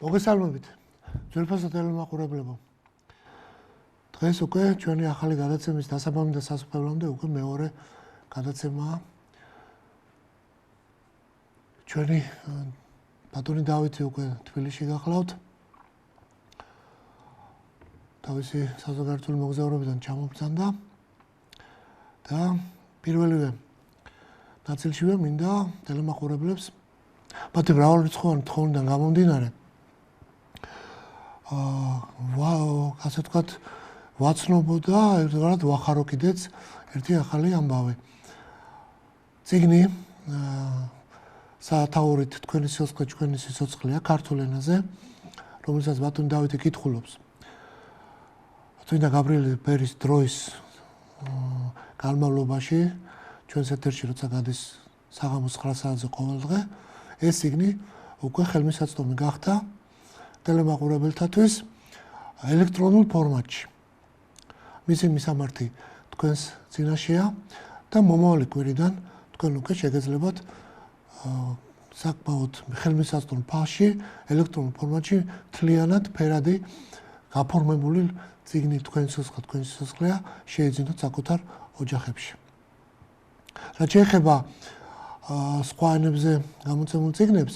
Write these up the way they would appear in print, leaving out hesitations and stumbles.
მოგესალმებით. ძვირფასო ტელემაყურებლებო. დღეს უკვე ჩვენი ახალი გადაცემის დასაბამი და სასწავლამდე უკვე მეორე გადაცემაა. ჩვენი ბატონი დავითი უკვე თბილისში გახლავთ. თავისი საზოგადოებრივი მოგზაურობიდან ჩამობრძანდა და პირველივე ნაწილშივე მინდა ტელემაყურებლებს მათი მრავალრიცხოვანი თხოვნიდან გამომდინარე ასე ვთქვათ, ვაცნობო და ერთგვარად ვახარო კიდეც ერთი ახალი ამბავი. წიგნი საათაურით თქვენი სიცოცხლე ჩვენი სიცოცხლეა ქართულ ენაზე, რომელსაც ბატონი დავითი კითხულობს. წმინდა გაბრიელ ბერის დროის განმავლობაში ჩვენს ეთერში როცა გადის საღამოს 9 საათზე ყოველდღე, ეს წიგნი უკვე ხელმისაწვდომი გახდა ტელემაყურებელთათვის ელექტრონულ ფორმატში. მისი მისამართი თქვენს წინაშეა და მომავალი კვირიდან თქვენ უკვე შეგეძლებათ საკმაოდ ხელმისაწვდომ ფასში ელექტრონულ ფორმატში მთლიანად ფერადი გაფორმებული წიგნი თქვენი სიცოცხლეა შეეძინოთ საკუთარ ოჯახებში. რაც შეეხება სხვა ენებზე გამოცემულ წიგნებს,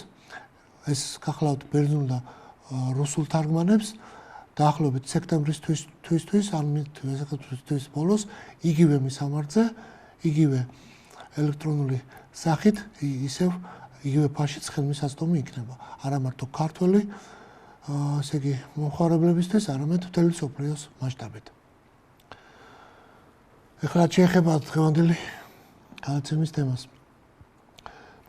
ეს გახლავთ ბერძნულ და რუსულ თარგმანებს, დაახლოებით სექტემბრისთვის, ან სექტემბრის ბოლოს იგივე მისამართზე, იგივე ელექტრონული სახით, ისევ იგივე ფაშიც ხელმისაწვდომი იქნება. არა მარტო ქართველი, ესე იგი მომხმარებლებისთვის, არამედ მთელი მსოფლიოს მასშტაბით. ეხლა შეეხება დღევანდელი გადაცემის თემას.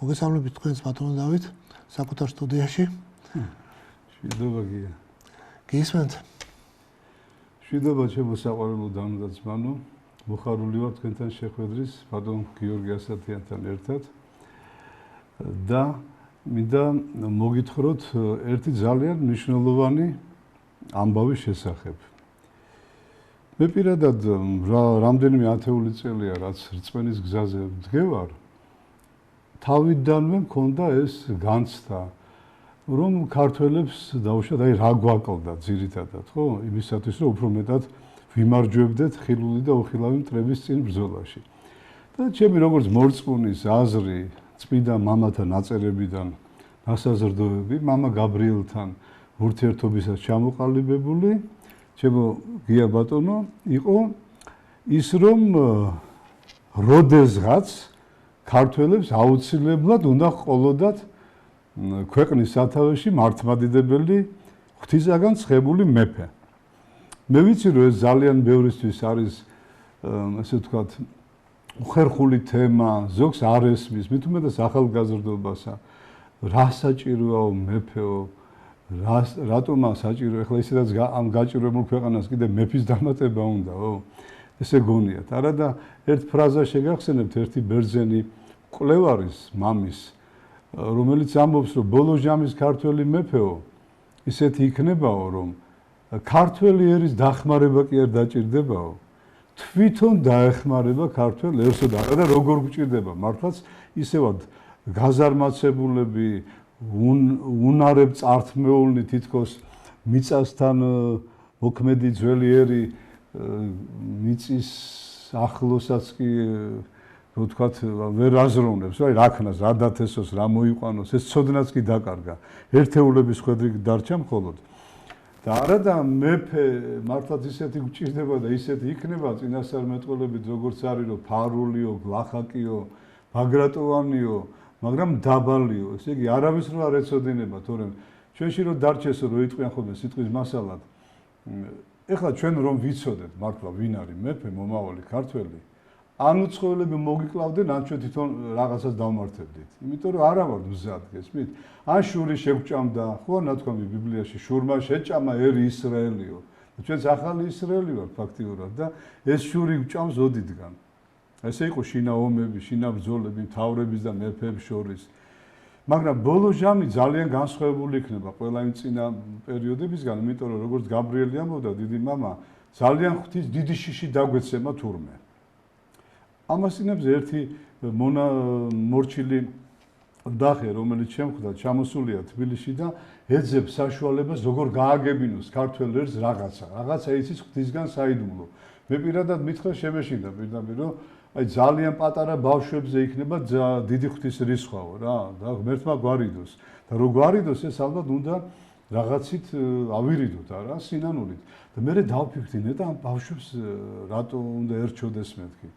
მოგესალმებით თქვენს ბატონო დავით საკუთარ სტუდიაში. მშვიდობა გია. გისმენთ? მშვიდობა ჩემო საყვარელო დამნაცმანო. მოხარული ვარ თქვენთან შეხვედრის ბატონ გიორგი ასათიანთან ერთად. და მინდა მოგითხროთ ერთი ძალიან მნიშვნელოვანი ამბავის შესახებ. მე პირადად რამდენიმე ათეული წელია რაც რწმენის გზაზე ვდგევარ, თავიდანვე მქონდა ეს განცდა, რომ ქართველებს დაუშვათ რა გვაკლდა ძირითადად, ხო? იმისათვის რომ უფრო მეტად ვიმარჯვებდეთ ხილული და უხილავი მტრების წინ ბრძოლაში. და ჩემი როგორც მორწმუნის აზრი წმინდა მამათა ნაწერებიდან ნასაზრდოები, მამა გაბრიელთან ურთიერთობისას ჩამოყალიბებული, ჩემო გია ბატონო, იყო ის რომ როდესღაც ქართველებს აუცილებლად უნდა ყოლოდათ ქვეყნის სათავეში მართლმადიდებელი ღვთისაგან ცხებული მეფე. მე ვიცი რომ ეს ძალიან ბევრისთვის არის ასე ვთქვათ უხერხული თემა, ზოგს არ ესმის, მით უმეტეს ახალგაზრდობასა, რა საჭიროა მეფეო, რატომა საჭირო, ეხლა ისედაც ამ გაჭირვებულ ქვეყანას კიდე მეფის დამატება უნდაო. ესე გონიათ. არა და ერთ ფრაზა შეგახსენებთ ერთი ბერძენი მკვლევარის მამის, რომელიც ამბობს, რომ ბოლო ჟამის ქართველი მეფეო ისეთი იქნებაო, რომ ქართველი ერის დახმარება კი არ დაჭირდებაო, თვითონ დაეხმარება ქართველერსო და არა როგორ გჭირდება, მართლაც ისევად გაზარმაცებულები, უნარებ წართმეულნი თითქოს მიწასთან მოქმედი ძველი ერი მიწის ახლოსაც კი რო ვთქვათ ვერ აზროვნებს, აი რა ქნას, რა დათესოს, რა მოიყვანოს, ეს ცოდნაც კი დაკარგა. ერთეულების ხვედრი დარჩა მხოლოდ. და არა და მეფე მართლაც ისეთი გჭირდება და ისეთი იქნება წინასწარმეტყველებით როგორც არის რომ ფარულიო, გლახაკიო, ბაგრატოვანიო, მაგრამ დაბალიო. ესე იგი არავის რო არ ეცოდინება, თორემ ჩვენში რო დარჩესო რო იტყვიან ხოლმე სიტყვის მასალად. ეხლა ჩვენ რომ ვიცოდეთ მართლა ვინ არის მეფე მომავალი ქართველი, ან უცხოელები მოგიკლავდნენ, ან ჩვენ თვითონ რაღაცას დავმართებდით. იმიტომ რომ არა ვარ მზად, გესმით? ან შური შეგვჭამდა, ხო, ნათქვამი ბიბლიაში, შურმა შეჭამა ერი ისრაელიო. ჩვენც ახალი ისრაელი ვარ ფაქტიურად და ეს შური გვჭამს ოდითგან. ესე იყო შინა ომები, შინა ბრძოლები მთავრების და მეფეების შორის. მაგრამ ბოლო ჟამი ძალიან განსხვავებული იქნება ყველა იმ წინა პერიოდებისგან, იმიტომ რომ როგორც გაბრიელი ამბობდა, დიდი მამა, ძალიან ღვთის დიდი შიში დაგვეცემა თურმე. ამას წინებს ერთი მორჩილი დახე, რომელიც შემხვდა, ჩამოსულია თბილისში და ეძებს საშუალებას როგორ გააგებინოს ქართველ ერს რაღაცა იცის ღვთისგან საიდუმლო. მე პირადად მითხრა შემეშინდა პირდაპირ რომ აი ძალიან პატარა ბავშვებზე იქნება დიდი ღვთის რისხვაო რა და ღმერთმა გვარიდოს და რო გვარიდოს ეს ალბათ უნდა რაღაცით ავირიდოთ არა სინანულით და მე დავფიქრდი ნეტა ამ ბავშვებს რატო უნდა ერჩოდეს მეთქი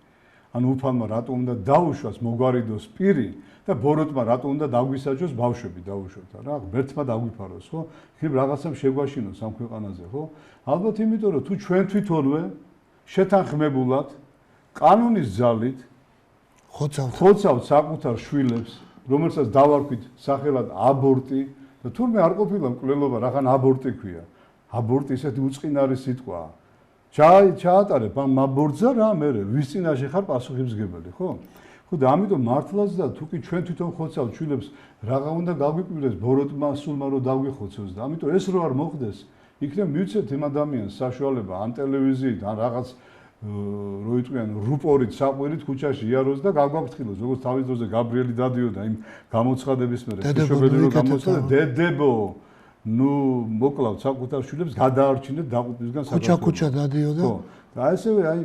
ანუ უფალმა რატო უნდა დაუშვას მოგვარიდოს პირი და ბოროტმა რატო უნდა დაგვისაჯოს ბავშვები დაუშვათ რა ღმერთმა დაგვიფაროს ხო იქნებ რაღაცამ შეგვაშინოს ამ ქვეყანაზე ხო ალბათ იმიტომ რომ თუ ჩვენ თვითონვე შეთანხმებულად კანონის ძალით ხოცავთ საკუთარ შვილებს რომელსაც დავარქვით სახელად აბორტი და თურმე არ ყოფილა მკვლელობა რახან აბორტი ქვია აბორტი ისეთი უწყინარი სიტყვაა ჩაატარებ ამ აბორტზე რა მე ვის წინაშე ხარ პასუხისმგებელი ხო ხო და ამიტომ მართლაც და თუ კი ჩვენ თვითონ ხოცავთ შვილებს რაღა უნდა გაგვიკვირდეს ბოროტმა სულმა რომ დაგვიხოცოს და ამიტომ ეს რო არ მოხდეს იქნებ მივცეთ იმ ადამიანს საშუალება ან ტელევიზიით ან რაღაც რო იტყვიან რუპორით საყვირით ქუჩაში იაროს და გაგვაფრთხილოს როგორც თავის დროზე გაბრიელი დადიოდა იმ გამოცხადების მერე შეშობილი რომ გამოცხადა დედებო ნუ მოკლავთ საკუთარ შვილებს გადაარჩინეთ დაყუპისგან საქართველოს ქუჩა დადიოდა ხო და ესევე აი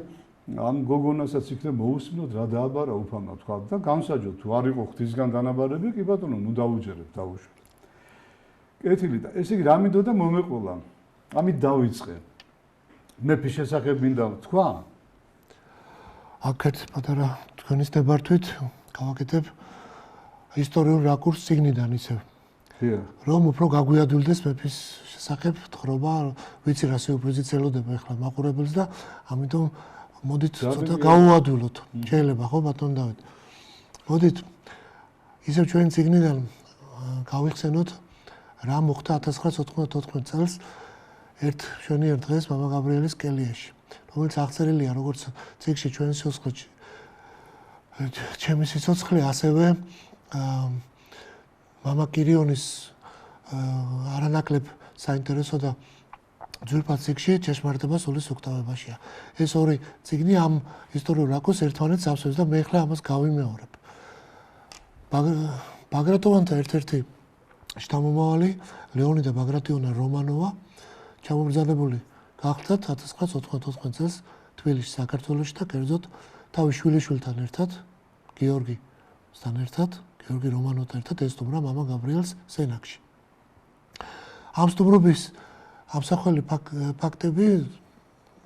ამ გოგონასაც იქნებ მოусმინოთ რა დააბარა უფალმა თქვა და განსაჯოთ თუ არ იყო ღვთისგან დანაბარები კი ბატონო ნუ დაუჯერებთ დაუშვით კეთილი და ესე იგი რა მინდოდა მომეყოლა ამით დავიწყე მეფის შესახებ მინდა თქვა აქეთ პატარა თქვენის დებართვით გავაკეთებ ისტორიულ რაკურსს წიგნიდან ისევ რომ უფრო გაგვიადვილდეს მეფის შესახებ თხრობა ვიცი რა სიურპრიზი წელოდება ახლა მაყურებელს და ამიტომ მოდით ცოტა გავუადვილოთ შეიძლება ხო ბატონ დავით მოდით ისევ ჩვენ წიგნიდან გავიხსენოთ რა მოხდა 1994 წელს ერთ შვენიერ დღეს მამა გაბრიელის კელიაში რომელიც აღწერილია როგორც წიგნში ჩვენი სიცოცხლე ჩემი სიცოცხლე ასევე მამა კირიონის არანაკლებ საინტერესო და ძვირფას წიგნში ჭეშმარიტება სულის უკტავებაშია. ეს ორი წიგნი ამ ისტორიულ რაკურსს ერთმანეთს ავსებს და მე ახლა ამას გავიმეორებ. ბაგრატოვანთა ერთ-ერთი შთამომავალი ლეონიდა ბაგრატიონა რომანოვა ჩამობრძანებული გახდათ 1994 წელს თბილისში საქართველოში და კერძოდ თავის შვილიშვილთან ერთად გიორგისთან ერთად გიორგი რომანოვთან ერთად ესტუმრა მამა გაბრიელს სენაკში. ამ სტუმრობის ამსახველი ფაქტები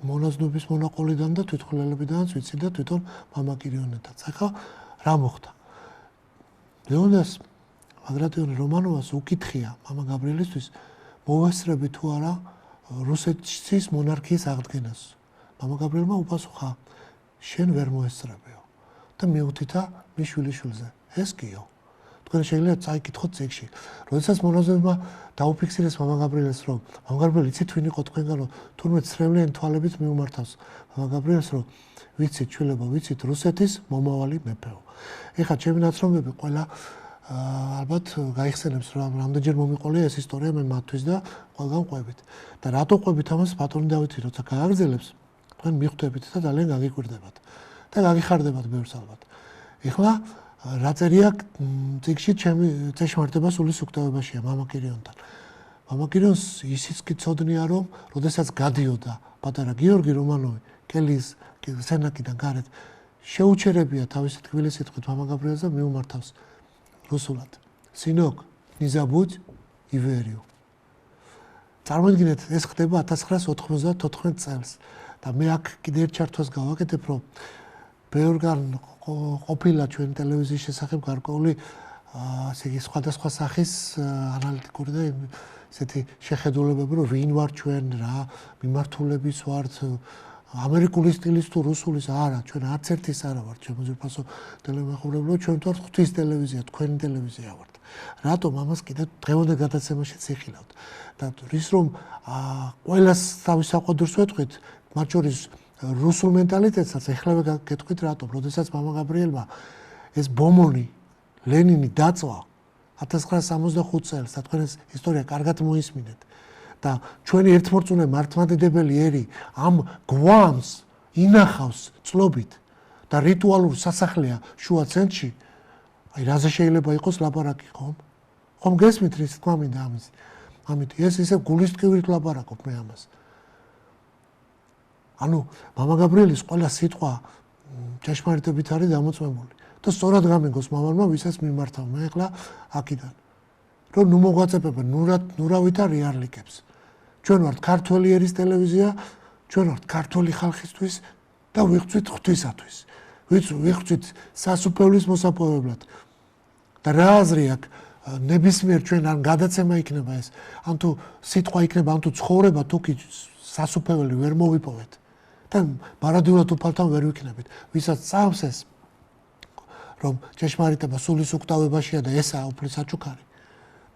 მონაზვნობის მონაყოლიდან და თვითმხილველებიდანაც ვიცი და თვითონ მამა კირიონეთაც. ახლა რა მოხდა? ლეონიდას ბაგრატიონი რომანოვას უკითხია მამა გაბრიელისთვის მოვესწრები თუ არა რუსეთის მონარქიის აღდგენას. მამა გაბრიელმა უპასუხა შენ ვერ მოესწრებიო და მიუთითა მის შვილიშვილზე. ეს კიო. თქვენ შეიძლება წაიკითხოთ წიგნში. როდესაც მონაზვნებმა დაუფიქსირეს მამა გაბრიელს რომ მამა გაბრიელი იცით ვინ იყო თქვენგან რომ თურმე ცრემლიანი თვალებით მიუმართავს მამა გაბრიელს რომ ვიცით შვილებო ვიცით რუსეთის მომავალი მეფეო. ეხლა ჩემი ნაცნობები ყველა ალბათ გაიხსენებს რომ რამდენჯერ მომიყოლია ეს ისტორია მე მათთვის და ყველგან ყვებით. და რატო ყვებით ამას ბატონი დავითი როცა გააგრძელებს თქვენ მიხვდებით და ძალიან გაგიკვირდებათ და გაგიხარდებათ ბევრს ალბათ. ეხლა რა წერია წიგნში ჩემი ჭეშმარიტება სულის უკტავებაშია მამა კირიონთან. მამა კირიონს ისიც კი ცოდნია რომ როდესაც გადიოდა პატარა გიორგი რომანოვი კელის სენაკიდან გარეთ შეუჩერებია თავისი თბილი სიტყვით მამა გაბრიელს და მიუმართავს რუსულად. სინოკ ნიზაბუჯ ივერიო. წარმოიდგინეთ ეს ხდება 1994 წელს და მე აქ კიდე ერთ ჩართვას გავაკეთებ რომ ბევრგან ყოფილა ჩვენ ტელევიზიის შესახებ გარკვეული ასე იგი სხვადასხვა სახის ანალიტიკური და ესეთი შეხედულებები რომ ვინ ვარ ჩვენ რა მიმართულების ვართ ამერიკული სტილის თუ რუსულის არა ჩვენ არც ერთის არა ვართ შემოძირფასო ტელემახურებელო ჩვენ ვართ ღვთის ტელევიზია თქვენი ტელევიზია ვართ რატომ ამას კიდე დღევანდელ გადაცემაშიც იხილავთ და რის რომ ყველას თავის საყდურს ვეთქვით მათ შორის რუსულ მენტალიტეტსაც ეხლავე გეტყვით რატომ როდესაც მამა გაბრიელმა ეს ბომონი ლენინი დაწვა 1965 წელს და თქვენ ეს ისტორია კარგად მოისმინეთ და ჩვენი ერთმორწმუნე მართლმადიდებელი ერი ამ გვამს ინახავს წლობით და რიტუალურ სასახლეა შუა ცენტრში აი რაზე შეიძლება იყოს ლაპარაკი ხომ გესმით რის თქმა მინდა ამის ამით ეს ისე გულისტკივრით ლაპარაკობ მე ამას ანუ მამა გაბრიელის ყველა სიტყვა ჭეშმარიტებით არის დამოწმებული და სწორად გამიგოს მამალმა ვისაც მიმართავ მე ახლა აქიდან რომ ნუ მოგვაწებებენ ნურავით არ რეალიკებს ჩვენ ვართ ქართველი ერის ტელევიზია ჩვენ ვართ ქართველი ხალხისთვის და ვიღწვით ღვთისათვის ვიღწვით სასუფეველის მოსაპოვებლად და რა აზრი აქვს ნებისმიერ ჩვენ ან გადაცემა იქნება ეს ან თუ სიტყვა იქნება ან თუ ცხოვრება თუ კი სასუფეველი ვერ მოვიპოვეთ და ბარადულად უფალთან ვერ ვიქნებით ვისაც წამს ეს რომ ჭეშმარიტება სულის უკტავებაშია და ესაა უფლის საჩუქარი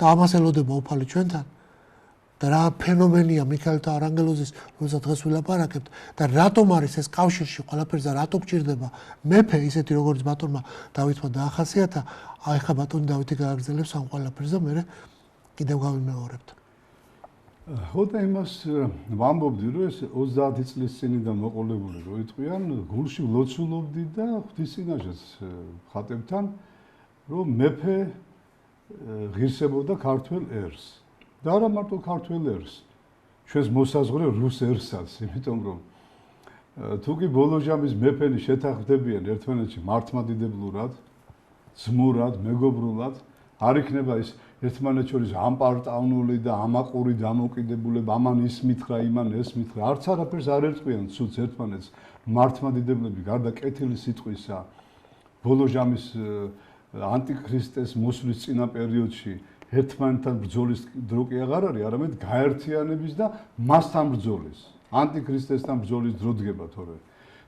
და ამას ელოდება უფალი ჩვენთან და რა ფენომენია მიქაელ და არანგელოზის რომელსაც დღეს ვილაპარაკებთ და რატომ არის ეს კავშირში ყველაფერს და რატო გჭირდება მეფე ისეთი როგორც ბატონმა დავითმა დაახასიათა აი ხა ბატონი დავითი გააგრძელებს ამ ყველაფერს და მე კიდევ გავიმეორებთ ხო და იმას ვამბობდი რომ ეს 30 წლის წინიდან მოყოლებული რო იტყვიან გულში ვლოცულობდი და ღვთის წინაშეც ხატებთან რომ მეფე ღირსებოდა ქართველ ერს და არა მარტო ქართველ ერს ჩვენს მოსაზღვრე რუს ერსაც იმიტომ რომ თუ კი ბოლოჟამის მეფენი შეთანხმდებიან ერთმანეთში მართლმადიდებლურად ძმურად მეგობრულად არ იქნება ის ერთმანეთს შორის ამპარტავნული და ამაყური დამოკიდებულება ამან ის მითხრა იმან ეს მითხრა არც არაფერს არ ერწყმიან ცუც ერთმანეთს მართლმადიდებლები გარდა კეთილი სიტყვისა ბოლოჟამის ანტიქრისტეს მოსვლის წინა პერიოდში ერთმანეთთან ბრძოლის დრო კი აღარ არის არამედ გაერთიანების და მასთან ბრძოლის ანტიქრისტესთან ბრძოლის დრო დგება თორე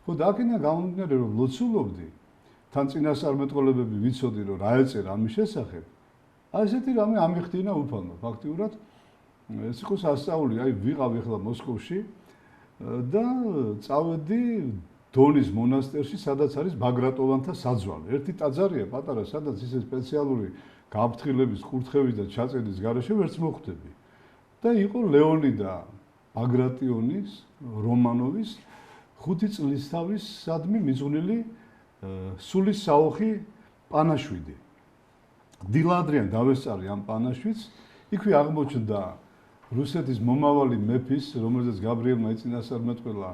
ხო და აქედან გამომდინარე რომ ლოცულობდი თან წინასწარმეტყველებები ვიცოდი რომ რა ეწერა ამის შესახებ აი ესეთი რამე ამიხდინა უფალმა ფაქტიურად ეს იყო სასწაული აი ვიყავ ახლა მოსკოვში და წავედი დონის მონასტერში სადაც არის ბაგრატოვანთა საძვალე ერთი ტაძარია პატარა სადაც ისე სპეციალური გაფრთხილების კურთხევის და ჩაწერის გარეშე ვერც მოხვდები და იყო ლეონიდა ბაგრატიონის რომანოვის 5 წლისთავის სადმი მიზღვნილი სულის საოხი პანაშვიდი დილადრიან დავესწარი ამ პანაშვიდს იქვე აღმოჩნდა რუსეთის მომავალი მეფის რომელზეც გაბრიელმა ეწინასწარმეტყველა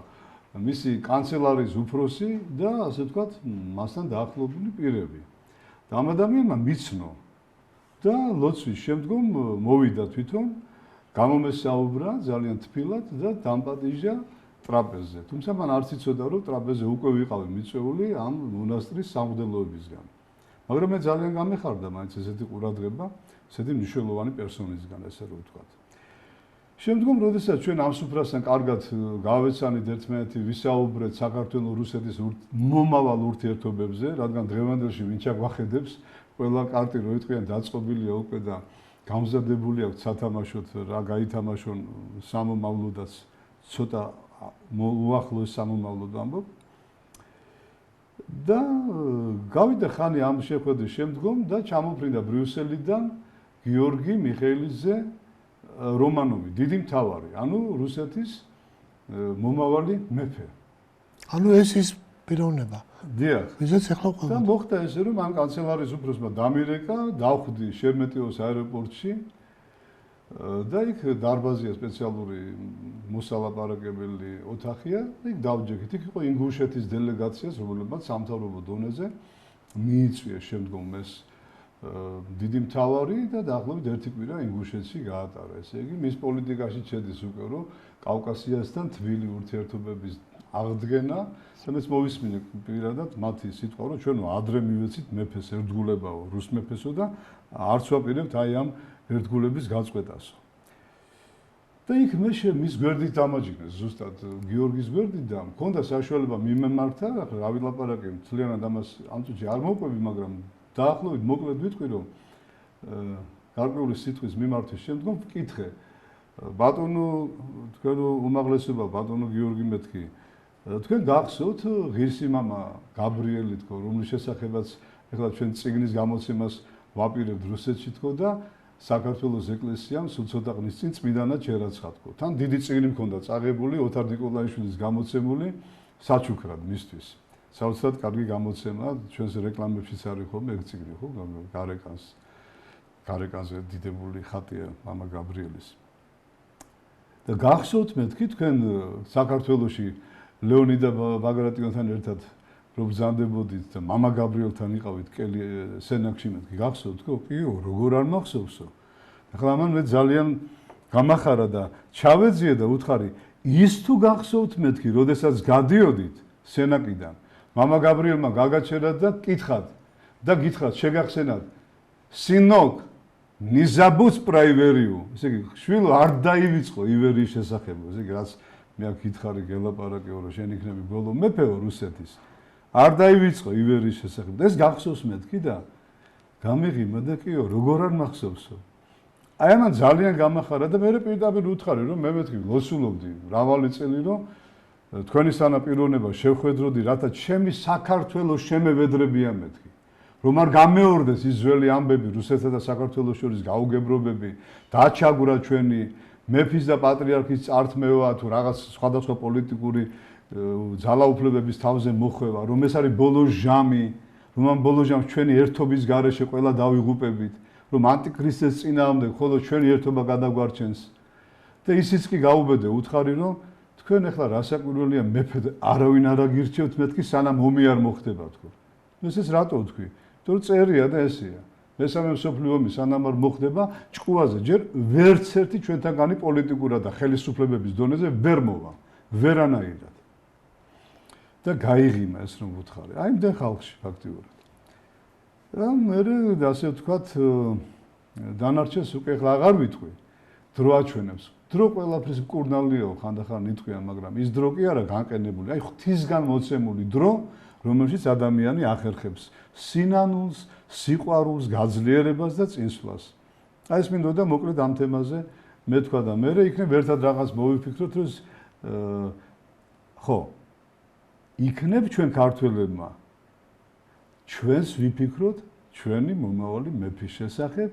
მისი კანცელარიის უფროსი და ასე ვთქვათ მასთან დაახლოებული პირები და ამ ადამიანმა მიცნო და ლოცვის შემდგომ მოვიდა თვითონ გამომესაუბრა ძალიან თბილად და დამპატიჟა ტრაპეზზე თუმცა მან არც იცოდა რომ ტრაპეზზე უკვე ვიყავი მიწვეული ამ მონასტრის სამღვდელოებისგან მაგრამ მე ძალიან გამეხარდა მაინც ესეთი ყურადღება ესეთი მნიშვნელოვანი პერსონისგან ესე რომ ვთქვათ შემდგომ როდესაც ჩვენ ამ სუფრასთან კარგად გავეცანით ერთმანეთი ვისაუბრეთ საქართველოს-რუსეთის მომავალ ურთიერთობებზე რადგან დღევანდელში ვინც აგვახედებს ყველა კარტი რო იტყვიან დაწყობილია უკვე და გამზადებული აქვს სათამაშოდ რა გაითამაშონ სამომავლოდაც ცოტა უახლოეს სამომავლოდ ამბობ და გავიდა ხანი ამ შეხვედრის შემდგომ და ჩამოფრინდა ბრიუსელიდან გიორგი მიხეილიძე რომანოვი დიდი მთავარი ანუ რუსეთის მომავალი მეფე ანუ ეს ის პიროვნება დიახ ვიზაც ახლა ყველა და მოხდა ესე რომ ამ კანცელარიის უფროსმა დამირეკა დავხვდი შერმეტიოს აეროპორტში და იქ დარბაზია სპეციალური მოსალაპარაკებელი ოთახია და იქ დავჯექით იქ იყო ინგუშეთის დელეგაციას რომელმაც სამთავრობო დონეზე მიიწვია შემდგომ ეს დიდი მთავარი და დაახლოებით ერთი კვირა ინგუშეთში გაატარა ესე იგი მის პოლიტიკაში შედის უკვე რომ კავკასიასთან თბილი ურთიერთობების აღდგენა სადაც მოვისმინე პირადად მათი სიტყვა რომ ჩვენ ადრე მივეცით მეფეს ერთგულებაო რუს მეფესო და არც ვაპირებთ აი ამ ერთგულების გაწყვეტასო და იქ მე მის გვერდით დამაჯიგნეს ზუსტად გიორგის გვერდით და მქონდა საშუალება მიმემართა რა ვილაპარაკე მთლიანად ამას ამ წუთში არ მოვყვები მაგრამ დაახლოებით მოკლედ ვიტყვი რომ გარკვეული სიტყვის მიმართვის შემდგომ ვკითხე ბატონო თქვენ უმაღლესობა ბატონო გიორგი მეთქი თქვენ გახსოვთ ღირსი მამა გაბრიელი თქო რომლის შესახებაც ეხლა ჩვენ წიგნის გამოცემას ვაპირებთ რუსეთში თქო და საქართველოს ეკლესიამ სულ ცოტა ხნის წინ წმინდანად შერაცხა თქო თან დიდი წიგნი მქონდა წაღებული ოთარ ნიკოლაიშვილის გამოცემული საჩუქრად მისთვის საოცრად კარგი გამოცემა, ჩვენს რეკლამებშიც არის ხოლმე ეგ წიგნი, ხო? გარეკანზე დიდებული ხატია მამა გაბრიელის. და გახსოვთ მეთქი თქვენ საქართველოში ლეონიდა ბაგრატიონთან ერთად რომ ბრძანდებოდით და მამა გაბრიელთან იყავით კელი სენაკში მეთქი გახსოვთ ხო? კიო, როგორ არ მახსოვსო. ახლა ამან მე ძალიან გამახარა და ჩავეძიე და უთხარი ის თუ გახსოვთ მეთქი, როდესაც გადიოდით სენაკიდან მამა გაბრიელმა გაგაჩერათ და კითხათ და გითხრათ შეგახსენათ სინოკ ნიზაბუს პრაივერიუ ესე იგი შვილო არ დაივიწყო ივერიის შესახებ ესე იგი რაც მე აქ გითხარი გელაპარაკეო რომ შენ იქნები ბოლო მეფეო რუსეთის არ დაივიწყო ივერიის შესახებ და ეს გახსოვს მეთქი და გამიღიმა და კიო როგორ არ მახსოვსო აი ამან ძალიან გამახარა და მე პირდაპირ უთხარი რომ მე მეთქი ლოცულობდი მრავალი წელი რომ თქვენი სანაპირონება შევხვედროდი რათა ჩემი საქართველოს შემევედრებია მეთქი რომ არ გამეორდეს ის ძველი ამბები რუსეთსა და საქართველოს შორის გაუგებრობები დაჩაგვრა ჩვენი მეფის და პატრიარქის წართმევა თუ რაღაც სხვადასხვა პოლიტიკური ძალაუფლებების თავზე მოხვევა რომ ეს არის ბოლო ჟამი რომ ამ ბოლო ჟამს ჩვენი ერთობის გარეშე ყველა დავიღუპებით რომ ანტიქრისტეს წინააღმდეგ მხოლოდ ჩვენი ერთობა გადაგვარჩენს და ისიც კი გაუბედე უთხარი რომ თქვენ ახლა რასაკვირველია მეფე არავინ არ აგირჩევთ მეთქი სანამ ომი არ მოხდება თქო ესეც რატო ვთქვი თორე წერია და ესეა მესამე მსოფლიო ომი სანამ არ მოხდება ჭკუაზე ჯერ ვერც ერთი ჩვენთანგანი პოლიტიკურად და ხელისუფლებების დონეზე ვერ მოვა ვერანაირად და გაიღიმა ეს რომ ვუთხარი აი მდენ ხალხში ფაქტიურად რა მე ასე ვთქვათ დანარჩენს უკვე ახლა აღარ ვიტყვი დრო აჩვენებს დრო ყველაფრის მკურნალიაო ხანდახან ნიტყვიან მაგრამ ის დრო კი არა განყენებული აი ღვთისგან მოცემული დრო რომელშიც ადამიანი ახერხებს სინანულს, სიყვარულს, გაძლიერებას და წინსვლას. აი ეს მინდოდა მოკლედ ამ თემაზე მე თქვა და მე იქნებ ერთად რაღაც მოვიფიქროთ რომ ხო იქნებ ჩვენ ქართველებმა ჩვენს ვიფიქროთ ჩვენი მომავალი მეფის შესახებ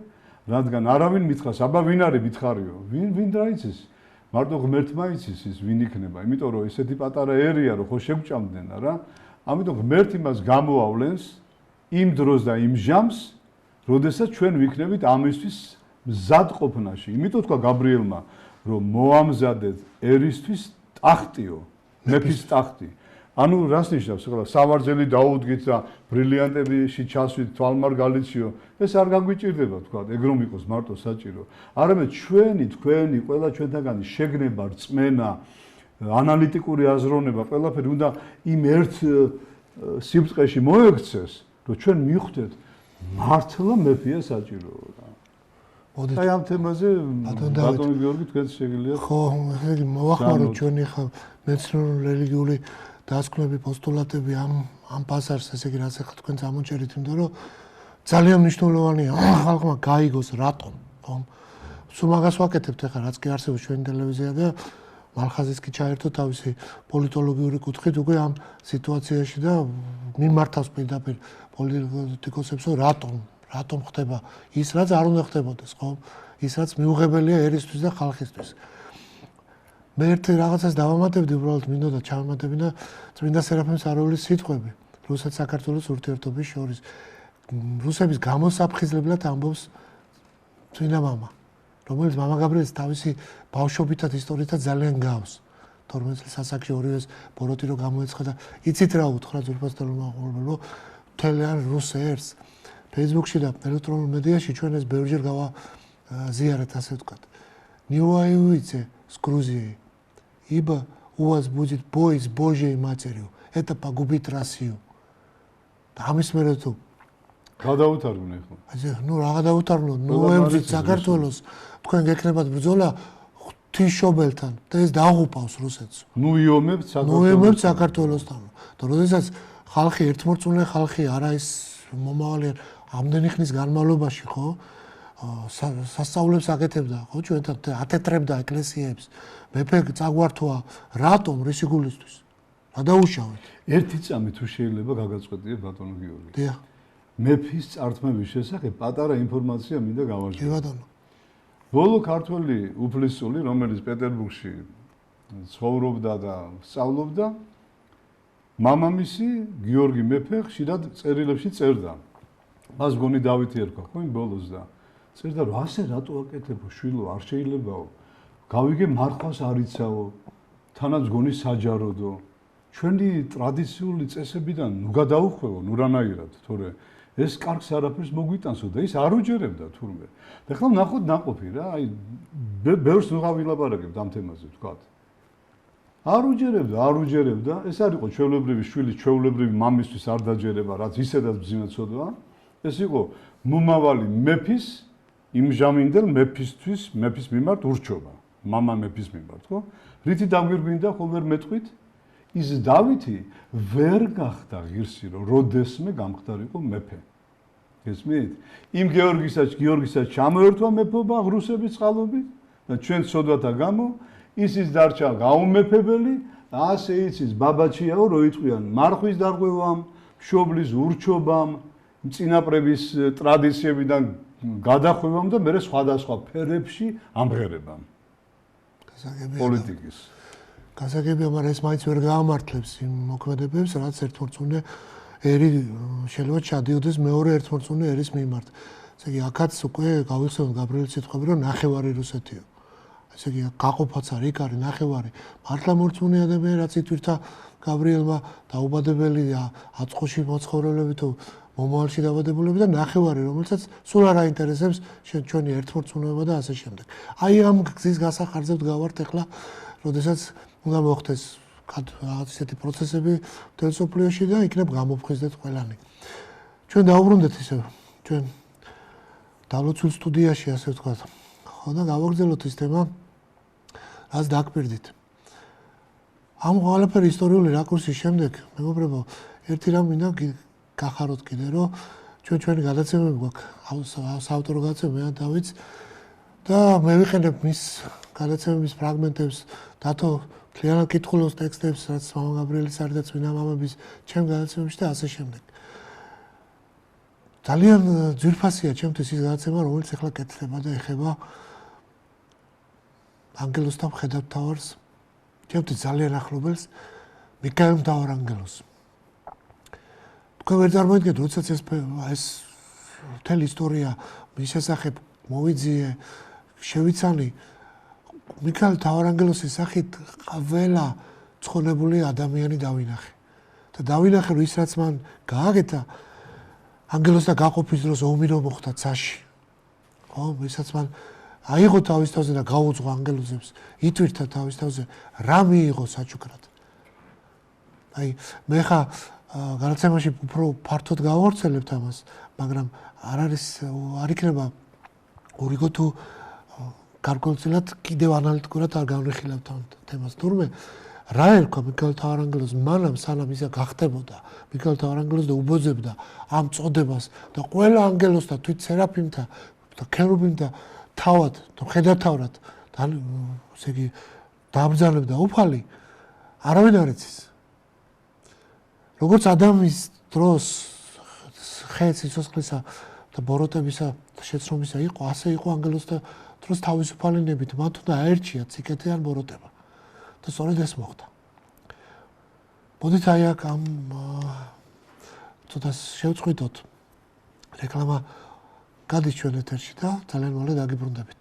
რადგან არავინ მითხრას აბა ვინ არის მითხარიო ვინ დაიცის მარტო ღმერთმა იცის ის ვინ იქნება იმიტომ რომ ესეთი პატარა ერია რომ ხო შეგვჭამდნენ რა ამიტომ ღმერთი მას გამოავლენს იმ დროს და იმ ჟამს როდესაც ჩვენ ვიქნებით ამისთვის მზად ყოფნაში იმიტომ თქვა გაბრიელმა რომ მოამზადეთ ერისთვის ტახტიო მეფის ტახტი ანუ რას ნიშნავს ახლა სამარძელი დაუდგით და ბრილიანტებიში ჩასვით თვალმარ გალიციო ეს არ გაგვიჭირდება თქვა ეგ რომ იყოს მარტო საჭირო არამედ ჩვენი თქვენი ყველა ჩვენთაგანი შეგნება რწმენა ანალიტიკური აზროვნება ყველაფერი უნდა იმ ერთ სიბრტყეში მოექცეს რომ ჩვენ მივხვდეთ მართლა მეფეა საჭირო რა მოდით აი ამ თემაზე ბატონი გიორგი თქვენ შეგიძლიათ ხო ესე მოვახმაროთ ჩვენი ხა მეცნიერული რელიგიური დასკვნები პოსტულატები ამ პასაჟს ესე იგი რაც ახლა თქვენ წამოჭერით იმიტომ რომ ძალიან მნიშვნელოვანია ხალხმა გაიგოს რატომ ხო სულ მაგას ვაკეთებთ ახლა რაც კი არსებობს ჩვენი ტელევიზია და მალხაზის კი ჩაერთო თავისი პოლიტოლოგიური კუთხით უკვე ამ სიტუაციაში და მიმართავს პირდაპირ პოლიტიკოსებს რატომ ხდება ის რაც არ უნდა ხდებოდეს ხო ის რაც მიუღებელია ერისთვის და ხალხისთვის მე ერთ რაღაცას დავამატებდი უბრალოდ მინდოდა ჩავამატებინა წმინდა სერაფიმ საროველის სიტყვები რუსეთ-საქართველოს ურთიერთობის შორის რუსების გამოსაფხიზლებლად ამბობს წმინდა მამა რომელიც მამა გაბრიელს თავისი ბავშვობითად ისტორიითად ძალიან გავს 12 წლის ასაკში ორივეს ბოროტი რო გამოეცხა და იცით რა უთხრა ძვირფასდელმა ყურებელო მთლიან რუს ერს Facebook-ში და ელექტრონულ მედიაში ჩვენ ეს ბევრჯერ გავაზიარეთ ასე ვთქვათ ნიუაიუიცე с Грузией ибо у вас будет бой с Божьей матерью это погубит Россию და ამის მერე თუ გადაუთარგმნე ხო ასე ნუ რა გადაუთარგმნო ნოემბრის საქართველოს თქვენ გეკნებათ ბრძოლა ღვთისმშობელთან და ეს დაღუპავს რუსეთს ნოემბერს საქართველოსთან და როდესაც ხალხი ერთმორწმუნე ხალხი არა ის მომავალი ამდენი ხნის განმავლობაში ხო სასწაულებს აკეთებდა ხო ჩვენთან ათეთრებდა ეკლესიებს მეფე წაგვართვა რატომ რისი გულისთვის რა დაუშავეთ ერთი წამი თუ შეიძლება გაგაწყვეტიე ბატონო გიორგი დიახ მეფის წართმების შესახებ პატარა ინფორმაცია მინდა გავარჯიშო კი ბატონო ბოლო ქართველი უფლისწული რომელიც პეტერბურგში ცხოვრობდა და სწავლობდა მამამისი გიორგი მეფე ხშირად წერილებში წერდა. მას გონი დავითი ერქვა, ხო იმ ბოლოს და წერდა რომ ასე რატო აკეთებო შვილო, არ შეიძლებაო. გავიგე მარხვას არ იცაო, თანაც გონი საჯაროდო. ჩვენი ტრადიციული წესებიდან ნუ გადაუხვევო, ნუ რანაირად, თორე ეს კარგს არაფერს მოგვიტანსო და ის არ უჯერებდა თურმე. და ხლა ნახოთ ნაყოფი რა, აი ბევრს ნუ გავილაპარაკებთ ამ თემაზე თქვათ. არ უჯერებდა, ეს არ იყო ჩვეულებრივი შვილი, ჩვეულებრივი მამისთვის არ დაჯერება, რაც ისედაც ბზინად ცოდვა. ეს იყო მომავალი მეფის იმჟამინდელ მეფის მიმართ ურჩობა, მამა მეფის მიმართ, ხო? რითი დაგვირგვინდა, ხო ვერ მეტყვით? ის დავითი ვერ გახდა ღირსი, რომ როდესმე გამხდარიყო მეფე. გესმით? იმ გიორგისაც ჩამოერთვა მეფობა რუსების წყალობით და ჩვენ ცოდვათა გამო ისიც დარჩა გაუმეფებელი, ასე იცის ბაბაჩიაო, რო იტყვიან მარხვის დარღვევამ, მშობლის ურჩობამ, წინაპრების ტრადიციებიდან გადახვევამ და მერე სხვადასხვა ფერებში ამღერებამ. პოლიტიკის. გასაგებია, მაგრამ ეს მაინც ვერ გაამართლებს იმ მოქმედებებს, რაც ერთმორწმუნე ერი შეიძლება ჩადიოდეს მეორე ერთმორწმუნე ერის მიმართ. ესე იგი, აქაც უკვე გავიხსენოთ გაბრიელის სიტყვები, რომ ნახევარი რუსეთია. ესე იგი, გაყოფაც არის, იქ არის ნახევარი. მართლა მორწმუნე ადამიანი, რაც იტვირთა გაბრიელმა დაუბადებელი აწყოში მოცხოვრებლები თუ მომავალში დაბადებულები და ნახევარი, რომელსაც სულ არ აინტერესებს ჩვენი ერთმორწმუნეობა და ასე შემდეგ. აი ამ გზის გასახარზე ვდგავართ ახლა, როდესაც უნდა მოხდეს რაღაც ისეთი პროცესები მთელ სოფლიოში და იქნებ გამოფხიზდეთ ყველანი. ჩვენ დაუბრუნდეთ ისე ჩვენ დალოცულ სტუდიაში, ასე ვთქვათ. ხო და გავაგრძელოთ ის თემა, რაც დაგვირდით. ამ ყველაფერი ისტორიული რაკურსის შემდეგ, მეგობრებო, ერთი რამ მინდა გახაროთ კიდე, რომ ჩვენი გადაცემები გვაქვს, საავტორო გადაცემა მე დავიც და მე ვიყენებ მის გადაცემების ფრაგმენტებს, დათო მთლიანად კითხულობს ტექსტებს, რაც მამა გაბრიელის არის და წმინდა მამების ჩემ გადაცემებში და ასე შემდეგ. ძალიან ძვირფასია ჩემთვის ის გადაცემა, რომელიც ახლა კეთდება და ეხება ანგელოსთან მხედართმთავარს, ჩემთვის ძალიან ახლობელს, მიქაელ მთავარანგელოს. თქვენ ვერ წარმოიდგენთ, როდესაც ეს მთელი ისტორია მის შესახებ მოვიძიე, შევიცანი, მიქაელ მთავარანგელოსის სახით ყველა ცხონებული ადამიანი დავინახე. და დავინახე, რომ ის რაც მან გააკეთა ანგელოსთან გაყოფის დროს ომი რომ მოხდა ცაში. ხო, ისაც მან აიღო თავის თავზე და გაუძღვა ანგელოზებს, იტვირთა თავის თავზე, რა მიიღო საჩუქრად. აი, მე ხა გადაცემაში უფრო ფართოდ გავავრცელებთ ამას, მაგრამ არ იქნება ორიგო თუ გარკვეულწილად კიდევ ანალიტიკურად არ განვიხილავთ ამ თემას. თურმე რა ერქვა მიქაელ მთავარანგელოს მანამ სანამ ისა გახდებოდა მიქაელ მთავარანგელოს და უბოძებდა ამ წოდებას და ყველა ანგელოს და თვით სერაფიმთა და ქერუბიმთა თავად და მხედართავრად ესე იგი დაბრძანებდა უფალი, არავინ არ იცის. როგორც ადამის დროს ხე სიცოცხლისა და ბოროტებისა და შეცრომისა იყო, ასე იყო ანგელოსთა დროს თავისუფალინებით, მათ უნდა აერჩიათ სიკეთე ან ბოროტება. და სწორედ ეს მოხდა. მოდით აი აქ ამ ცოტა შევწყვიტოთ რეკლამა გადის ჩვენ ეთერში და ძალიან მალე დაგიბრუნდებით.